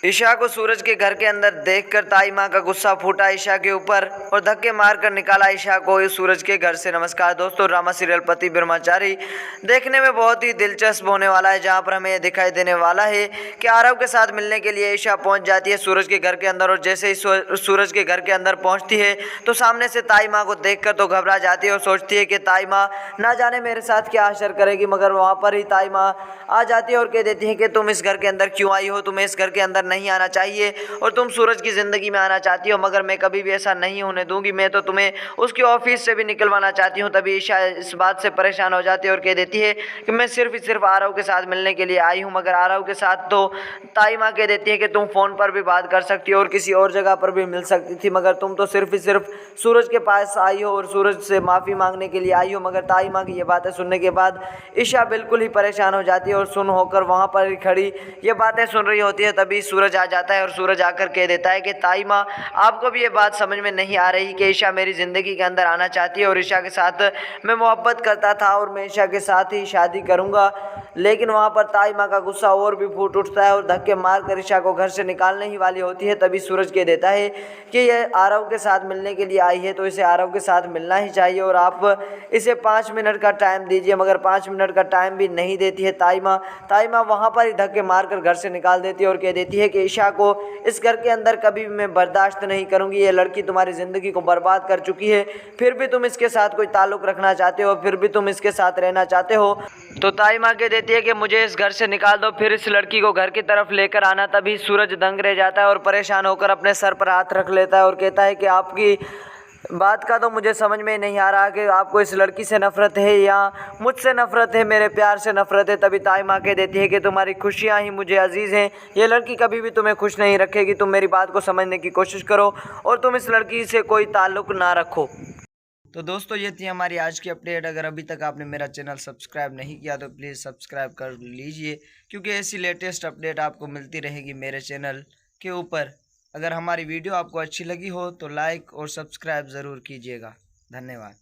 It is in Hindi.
ईशा को सूरज के घर के अंदर देखकर ताई माँ का गुस्सा फूटा ईशा के ऊपर और धक्के मारकर निकाला ईशा को सूरज के घर से। नमस्कार दोस्तों, ड्रामा सीरियल पति ब्रह्मचारी देखने में बहुत ही दिलचस्प होने वाला है, जहां पर हमें दिखाई देने वाला है कि आरव के साथ मिलने के लिए ईशा पहुंच जाती है सूरज के घर के अंदर। और जैसे ही सूरज के घर के अंदर पहुंचती है तो सामने से ताई माँ को देखकर तो घबरा जाती है और सोचती है कि ताई माँ ना जाने मेरे साथ क्या असर करेगी। मगर वहाँ पर ही ताई माँ आ जाती है और कह देती है कि तुम इस घर के अंदर क्यों आई हो, तुम्हें इस घर के अंदर नहीं आना चाहिए और तुम सूरज की ज़िंदगी में आना चाहती हो, मगर मैं कभी भी ऐसा नहीं होने दूंगी, मैं तो तुम्हें उसकी ऑफिस से भी निकलवाना चाहती हूँ। तभी ईशा इस बात से परेशान हो जाती है और कह देती है कि मैं सिर्फ आरव के साथ मिलने के लिए आई हूँ। मगर आरव के साथ तो ताई माँ कह देती है कि तुम फ़ोन पर भी बात कर सकती हो और किसी और जगह पर भी मिल सकती थी, मगर तुम तो सिर्फ सूरज के पास आई हो और सूरज से माफ़ी मांगने के लिए आई हो। मगर ताई माँ की ये बातें सुनने के बाद ईशा बिल्कुल ही परेशान हो जाती है और सुन होकर वहाँ पर ही खड़ी ये बातें सुन रही होती है। तभी सूरज आ जाता है और सूरज आकर कह देता है कि ताई माँ, आपको भी ये बात समझ में नहीं आ रही कि ईशा मेरी ज़िंदगी के अंदर आना चाहती है और ईशा के साथ मैं मोहब्बत करता था और मैं ईशा के साथ ही शादी करूँगा। लेकिन वहाँ पर ताई माँ का गुस्सा और भी फूट उठता है और धक्के मार कर ईशा को घर से निकालने ही वाली होती है। तभी सूरज कह देता है कि यह आरव के साथ मिलने के लिए आई है तो इसे आरव के साथ मिलना ही चाहिए और आप इसे 5 मिनट का टाइम दीजिए। मगर 5 मिनट का टाइम भी नहीं देती है ताई माँ वहाँ पर ही धक्के मार कर घर से निकाल देती है और कह देती है कि ईशा को इस घर के अंदर कभी भी मैं बर्दाश्त नहीं करूँगी। ये लड़की तुम्हारी ज़िंदगी को बर्बाद कर चुकी है, फिर भी तुम इसके साथ कोई ताल्लुक़ रखना चाहते हो, फिर भी तुम इसके साथ रहना चाहते हो। तो ताई माँ कह देती है कि मुझे इस घर से निकाल दो, फिर इस लड़की को घर की तरफ लेकर आना। तभी सूरज दंग रह जाता है और परेशान होकर अपने सर पर हाथ रख लेता है और कहता है कि आपकी बात का तो मुझे समझ में नहीं आ रहा कि आपको इस लड़की से नफरत है या मुझसे नफरत है, मेरे प्यार से नफरत है। तभी ताई माँ कह देती है कि तुम्हारी खुशियाँ ही मुझे अजीज़ हैं, ये लड़की कभी भी तुम्हें खुश नहीं रखेगी। तुम मेरी बात को समझने की कोशिश करो और तुम इस लड़की से कोई ताल्लुक़ ना रखो। तो दोस्तों, ये थी हमारी आज की अपडेट। अगर अभी तक आपने मेरा चैनल सब्सक्राइब नहीं किया तो प्लीज़ सब्सक्राइब कर लीजिए, क्योंकि ऐसी लेटेस्ट अपडेट आपको मिलती रहेगी मेरे चैनल के ऊपर। अगर हमारी वीडियो आपको अच्छी लगी हो तो लाइक और सब्सक्राइब ज़रूर कीजिएगा। धन्यवाद।